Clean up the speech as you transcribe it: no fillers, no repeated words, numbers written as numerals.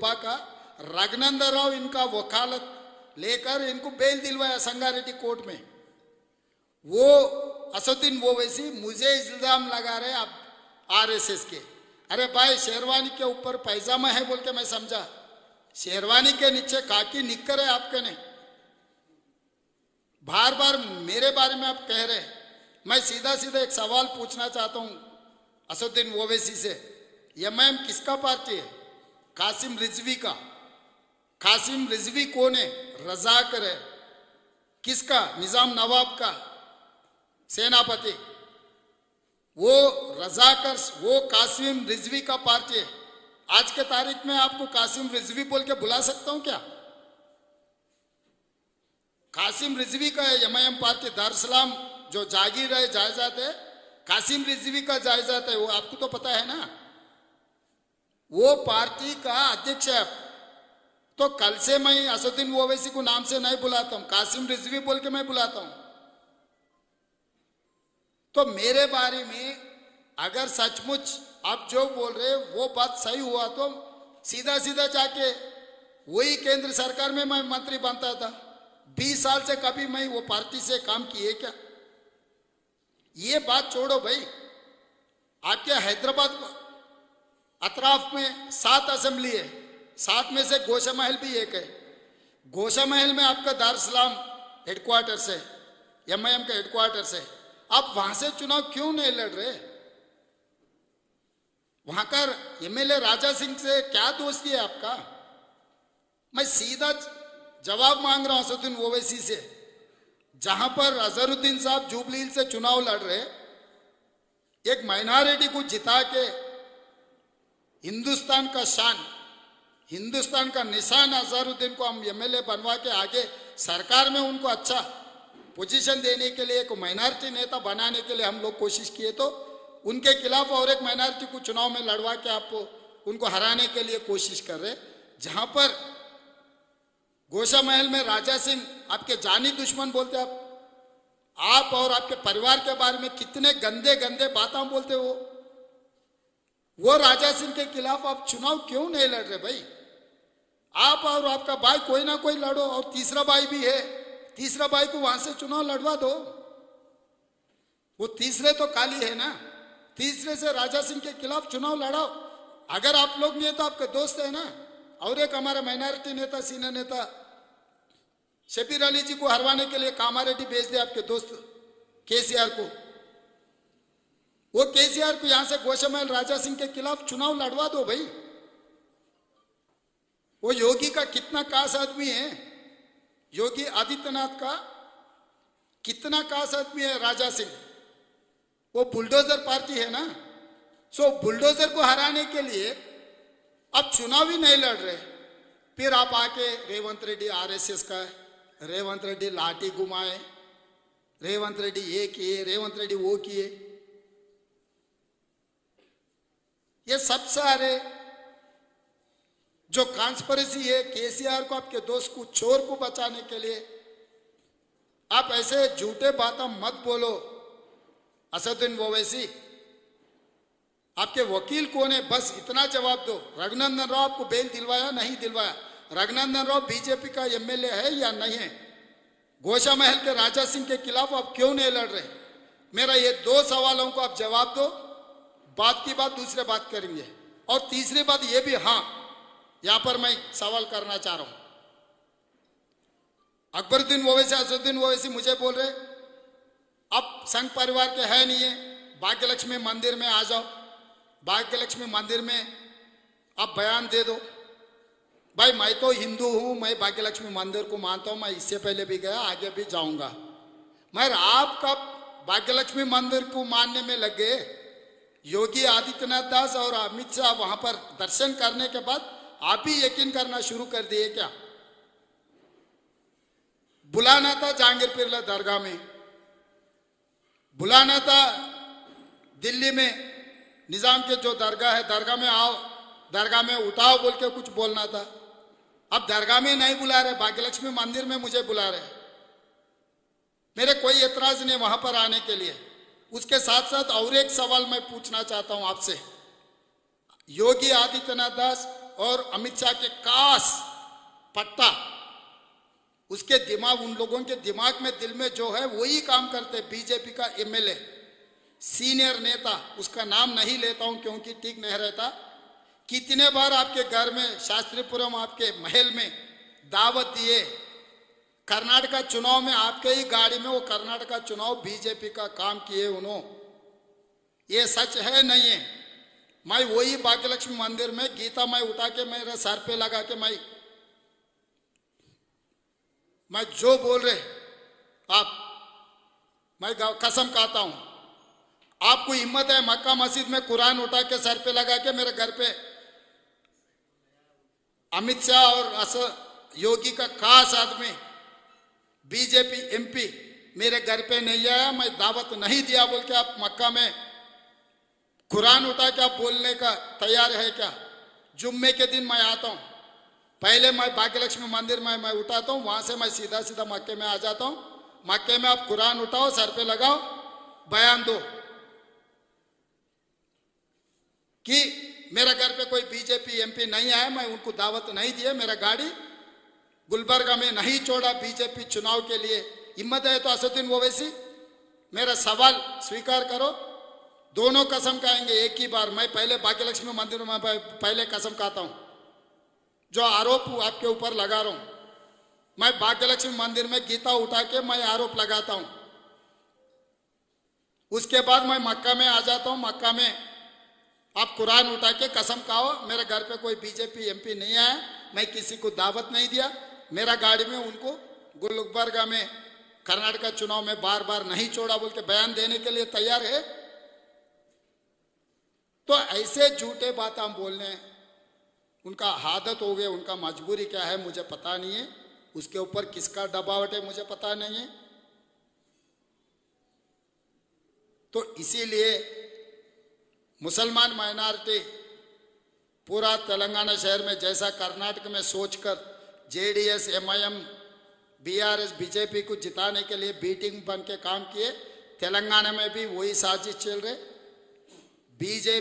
गोपा का रघुनंदन राव इनका वकालत लेकर इनको बेल दिलवाया संगारेड्डी कोर्ट में। वो असदुद्दीन ओवैसी मुझे इल्जाम लगा रहे आप आरएसएस के। अरे भाई शेरवानी के ऊपर पैजामा है बोल के मैं समझा, शेरवानी के नीचे खाकी निक्कर है आपके ने। बार बार मेरे बारे में आप कह रहे, मैं सीधा सीधा एक सवाल पूछना चाहता हूं असदुद्दीन ओवैसी से, एमआईएम किसका पार्टी है? कासिम रिजवी का। कासिम रिजवी कौन है? रजाकर है। किसका? निजाम नवाब का सेनापति। वो रजाकर, वो कासिम रिजवी का पार्टी है। आज के तारीख में आपको कासिम रिजवी बोल के बुला सकता हूं क्या? कासिम रिजवी का है एमआईएम पार्टी। दारुसलाम जो जागीर है, जायजात है, कासिम रिजवी का जायजात है, वो आपको तो पता है ना। वो पार्टी का अध्यक्ष है। तो कल से मैं असदुद्दीन ओवैसी को नाम से नहीं बुलाता हूं, कासिम रिजवी बोल के मैं बुलाता हूं। तो मेरे बारे में अगर सचमुच आप जो बोल रहे वो बात सही हुआ तो सीधा सीधा जाके वही केंद्र सरकार में मैं मंत्री बनता था। 20 साल से कभी मैं वो पार्टी से काम किए क्या? ये बात छोड़ो भाई। आपके हैदराबाद अतराफ में 7 असेंबली है, 7 में से गोशा महल भी एक है। गोशा महल में आपका दारुसलाम हेडक्वार्टर है, एमआईएम का हेडक्वार्टर है। आप वहां से चुनाव क्यों नहीं लड़ रहे? वहां का एमएलए राजा सिंह से क्या दोस्ती है आपका? मैं सीधा जवाब मांग रहा हूं असदुद्दीन ओवैसी से। जहां पर अजहरुद्दीन साहब जुबली हिल से चुनाव लड़ रहे, एक माइनॉरिटी को जिता के हिंदुस्तान का शान, हिंदुस्तान का निशान अजहरुद्दीन को हम एमएलए बनवा के आगे सरकार में उनको अच्छा पोजीशन देने के लिए, एक माइनॉरिटी नेता बनाने के लिए हम लोग कोशिश किए, तो उनके खिलाफ और एक माइनॉरिटी को चुनाव में लड़वा के आप उनको हराने के लिए कोशिश कर रहे। जहां पर गोशा महल में राजा सिंह आपके जानी दुश्मन बोलते, आप और आपके परिवार के बारे में कितने गंदे गंदे बातें बोलते हो। वो राजा सिंह के खिलाफ आप चुनाव क्यों नहीं लड़ रहे भाई? आप और आपका भाई कोई ना कोई लड़ो, और तीसरा भाई भी है, तीसरा भाई को वहां से चुनाव लड़वा दो। वो तीसरे तो काली है ना, तीसरे से राजा सिंह के खिलाफ चुनाव लड़ाओ। अगर आप लोग नहीं तो आपके दोस्त है ना, और एक हमारा माइनॉरिटी नेता, सीनियर नेता शबीर अली जी को हरवाने के लिए कामारेड्डी भेज दे आपके दोस्त केसीआर को। वो केसीआर को यहां से गोशा महल राजा सिंह के खिलाफ चुनाव लड़वा दो भाई। वो योगी का कितना खास आदमी है, योगी आदित्यनाथ का कितना खास आदमी है राजा सिंह। वो बुलडोजर पार्टी है ना, सो बुलडोजर को हराने के लिए अब चुनाव ही नहीं लड़ रहे। फिर आप आके रेवंत रेड्डी आरएसएस का है, रेवंत रेड्डी लाठी घुमाए, रेवंत रेड्डी ये किए, रेवंत रेड्डी वो किए। ये सब सारे जो कॉन्स्पिरेसी है केसीआर को, आपके दोस्त को, चोर को बचाने के लिए, आप ऐसे झूठे बातें मत बोलो। असदुद्दीन ओवैसी आपके वकील कौन है, बस इतना जवाब दो। रघुनंदन राव आपको बेल दिलवाया नहीं दिलवाया? रघुनंदन राव बीजेपी का एमएलए है या नहीं है? गोशा महल के राजा सिंह के खिलाफ आप क्यों नहीं लड़ रहे? मेरा ये 2 सवालों को आप जवाब दो। बात की बात दूसरे बात करेंगे। और तीसरी बात ये भी, हाँ यहां पर मैं सवाल करना चाह रहा हूं। अकबरुद्दीन ओवैसी, असदुद्दीन ओवैसी मुझे बोल रहे अब संघ परिवार के है नहीं है, भाग्यलक्ष्मी मंदिर में आ जाओ, भाग्यलक्ष्मी मंदिर में आप बयान दे दो। भाई मैं तो हिंदू हूं, मैं भाग्यलक्ष्मी मंदिर को मानता हूं, मैं इससे पहले भी गया, आगे भी जाऊंगा। मगर आप कब भाग्यलक्ष्मी मंदिर को मानने में लगे? योगी आदित्यनाथ दास और अमित शाह वहां पर दर्शन करने के बाद आप भी यकीन करना शुरू कर दिए क्या? बुलाना था जहांगीर पीरला दरगाह में, बुलाना था दिल्ली में निजाम के जो दरगाह है, दरगाह में आओ, दरगाह में उठाओ बोल के कुछ बोलना था। अब दरगाह में नहीं बुला रहे, भाग्यलक्ष्मी मंदिर में मुझे बुला रहे। मेरे कोई एतराज नहीं वहां पर आने के लिए। उसके साथ साथ और एक सवाल मैं पूछना चाहता हूं आपसे। योगी आदित्यनाथ दास और अमित शाह के कास पट्टा, उसके दिमाग, उन लोगों के दिमाग में, दिल में जो है वही काम करते। बीजेपी का एमएलए, सीनियर नेता, उसका नाम नहीं लेता हूं क्योंकि ठीक नहीं रहता, कितने बार आपके घर में, शास्त्रीपुरम आपके महल में दावत दिए। कर्नाटका चुनाव में आपके ही गाड़ी में वो कर्नाटका चुनाव बीजेपी का काम किए उन्होंने। ये सच है नहीं है? मैं वही भाग्यलक्ष्मी मंदिर में गीता मैं उठा के मेरे सर पे लगा के मैं जो बोल रहे आप, मैं कसम खाता हूं, आपको हिम्मत है मक्का मस्जिद में कुरान उठा के सर पे लगा के मेरे घर पे अमित शाह और योगी का खास आदमी बीजेपी एमपी मेरे घर पे नहीं आया, मैं दावत नहीं दिया बोल के आप मक्का में कुरान उठा के आप बोलने का तैयार है क्या? जुम्मे के दिन मैं आता हूं, पहले मैं भाग्यलक्ष्मी मंदिर में मैं उठाता हूं, वहां से मैं सीधा सीधा मक्के में आ जाता हूं। मक्के में आप कुरान उठाओ, सर पे लगाओ, बयान दो कि मेरा घर पे कोई बीजेपी एमपी नहीं आया, मैं उनको दावत नहीं दिया, मेरा गाड़ी गुलबर्गा में नहीं छोड़ा बीजेपी चुनाव के लिए। हिम्मत है तो असदुद्दीन ओवैसी, मेरा सवाल स्वीकार करो। दोनों कसम खाएंगे एक ही बार। मैं पहले भाग्यलक्ष्मी मंदिर में पहले कसम खाता हूं, जो आरोप आपके ऊपर लगा रहा हूं, मैं भाग्यलक्ष्मी मंदिर में गीता उठा के मैं आरोप लगाता हूं। उसके बाद मैं मक्का में आ जाता हूं, मक्का में आप कुरान उठा के कसम खाओ, मेरे घर पे कोई बीजेपी एमपी नहीं आया, मैं किसी को दावत नहीं दिया, मेरा गाड़ी में उनको गुलबर्गा में कर्नाटका चुनाव में बार बार नहीं छोड़ा बोल के बयान देने के लिए तैयार है। तो ऐसे झूठे बात हम बोलने, उनका आदत हो गया, उनका मजबूरी क्या है मुझे पता नहीं है, उसके ऊपर किसका दबावट है मुझे पता नहीं है। तो इसीलिए मुसलमान माइनॉरिटी पूरा तेलंगाना शहर में, जैसा कर्नाटक में सोचकर जेडीएस एमआईएम बीआरएस बीजेपी को जिताने के लिए बीटिंग बन के काम किए, तेलंगाना में भी वही साजिश चल रहे। बीजेपी